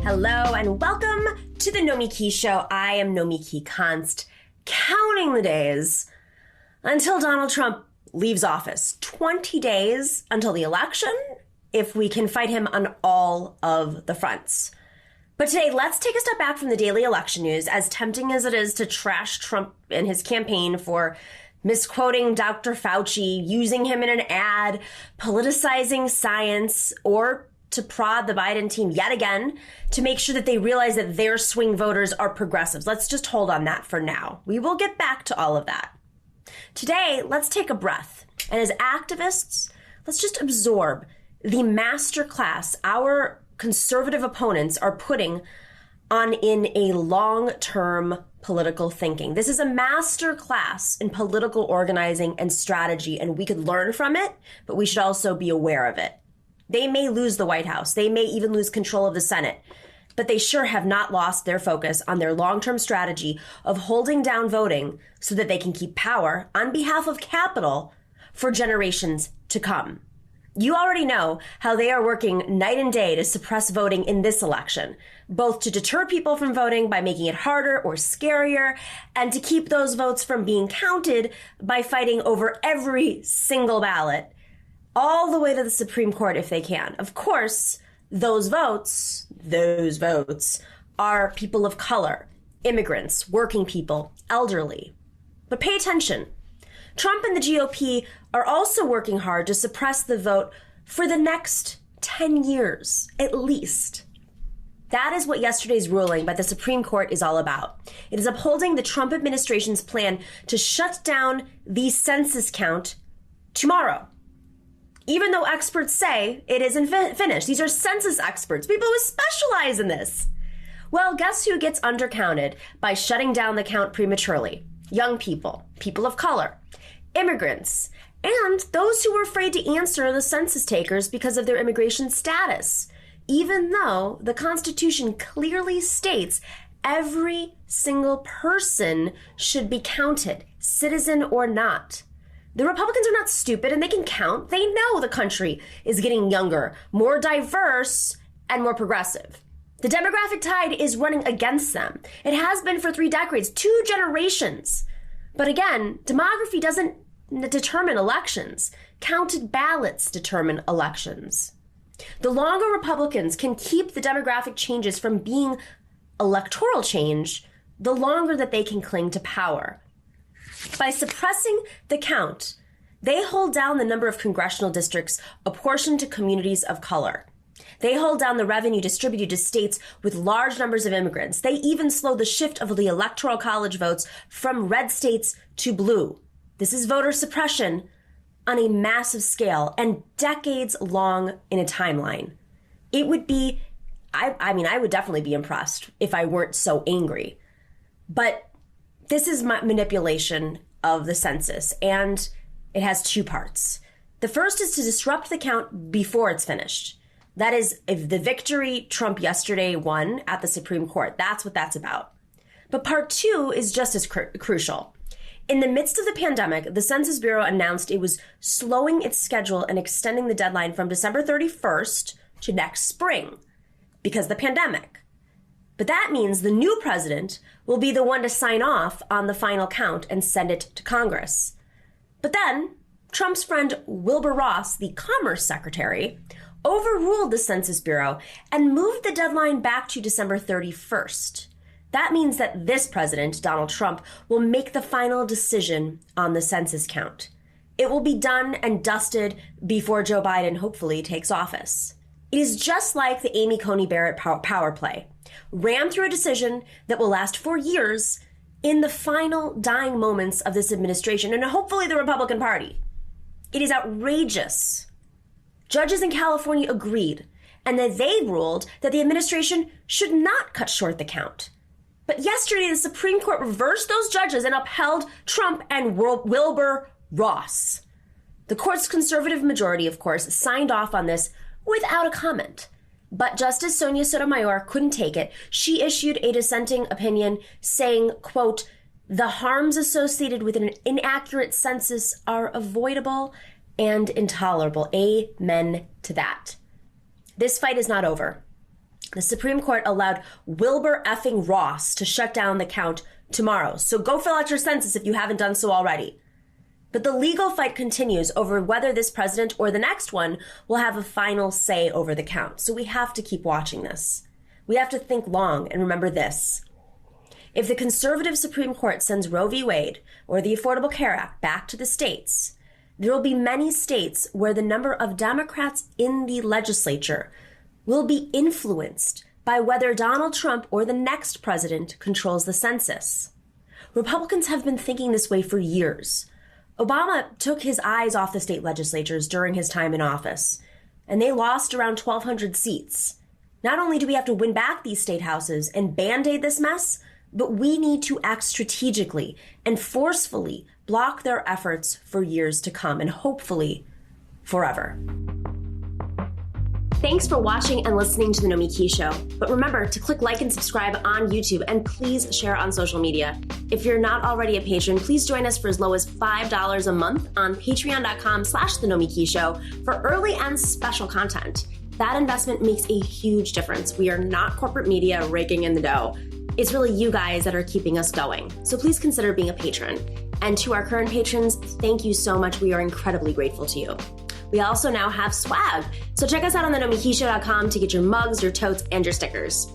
Hello and welcome to the Nomiki Show. I am Nomiki Konst, counting the days until Donald Trump leaves office. 20 days until the election, if we can fight him on all of the fronts. But today, let's take a step back from the daily election news, as tempting as it is to trash Trump and his campaign for misquoting Dr. Fauci, using him in an ad, politicizing science, or to prod the Biden team yet again to make sure that they realize that their swing voters are progressives. Let's just hold on that for now. We will get back to all of that. Today, let's take a breath. And as activists, let's just absorb the masterclass our conservative opponents are putting on in a long-term political thinking. This is a master class in political organizing and strategy, and we could learn from it, but we should also be aware of it. They may lose the White House. They may even lose control of the Senate, but they sure have not lost their focus on their long-term strategy of holding down voting so that they can keep power on behalf of capital for generations to come. You already know how they are working night and day to suppress voting in this election, both to deter people from voting by making it harder or scarier, and to keep those votes from being counted by fighting over every single ballot, all the way to the Supreme Court if they can. Of course, those votes are people of color, immigrants, working people, elderly. But pay attention. Trump and the GOP are also working hard to suppress the vote for the next 10 years, at least. That is what yesterday's ruling by the Supreme Court is all about. It is upholding the Trump administration's plan to shut down the census count tomorrow, even though experts say it isn't finished. These are census experts, people who specialize in this. Well, guess who gets undercounted by shutting down the count prematurely? Young people, people of color, immigrants, and those who were afraid to answer the census takers because of their immigration status, even though the Constitution clearly states every single person should be counted, citizen or not. The Republicans are not stupid and they can count. They know the country is getting younger, more diverse, and more progressive. The demographic tide is running against them. It has been for 3 decades, 2 generations. But again, demography doesn't determine elections. Counted ballots determine elections. The longer Republicans can keep the demographic changes from being electoral change, the longer that they can cling to power. By suppressing the count, they hold down the number of congressional districts apportioned to communities of color. They hold down the revenue distributed to states with large numbers of immigrants. They even slow the shift of the electoral college votes from red states to blue. This is voter suppression on a massive scale and decades long in a timeline. It would be, I would definitely be impressed if I weren't so angry. But this is manipulation of the census, and it has 2 parts. The first is to disrupt the count before it's finished. That is, if the victory Trump yesterday won at the Supreme Court, that's what that's about. But part 2 is just as crucial. In the midst of the pandemic, the Census Bureau announced it was slowing its schedule and extending the deadline from December 31st to next spring because of the pandemic. But that means the new president will be the one to sign off on the final count and send it to Congress. But then Trump's friend Wilbur Ross, the Commerce Secretary, overruled the Census Bureau and moved the deadline back to December 31st. That means that this president, Donald Trump, will make the final decision on the census count. It will be done and dusted before Joe Biden hopefully takes office. It is just like the Amy Coney Barrett power play, rammed through a decision that will last for years in the final dying moments of this administration and hopefully the Republican Party. It is outrageous. Judges in California agreed, and that they ruled that the administration should not cut short the count. But yesterday, the Supreme Court reversed those judges and upheld Trump and Wilbur Ross. The court's conservative majority, of course, signed off on this without a comment. But Justice Sonia Sotomayor couldn't take it. She issued a dissenting opinion saying, quote, "The harms associated with an inaccurate census are avoidable and intolerable." Amen to that. This fight is not over. The Supreme Court allowed Wilbur effing Ross to shut down the count tomorrow. So go fill out your census if you haven't done so already. But the legal fight continues over whether this president or the next one will have a final say over the count. So we have to keep watching this. We have to think long and remember this. If the conservative Supreme Court sends Roe v. Wade or the Affordable Care Act back to the states, there will be many states where the number of Democrats in the legislature will be influenced by whether Donald Trump or the next president controls the census. Republicans have been thinking this way for years. Obama took his eyes off the state legislatures during his time in office, and they lost around 1,200 seats. Not only do we have to win back these state houses and band-aid this mess, but we need to act strategically and forcefully block their efforts for years to come and hopefully forever. Thanks for watching and listening to The Nomiki Show. But remember to click like and subscribe on YouTube and please share on social media. If you're not already a patron, please join us for as low as $5 a month on patreon.com/The Nomiki Show for early and special content. That investment makes a huge difference. We are not corporate media raking in the dough. It's really you guys that are keeping us going. So please consider being a patron. And to our current patrons, thank you so much. We are incredibly grateful to you. We also now have swag. So check us out on thenomikishow.com to get your mugs, your totes, and your stickers.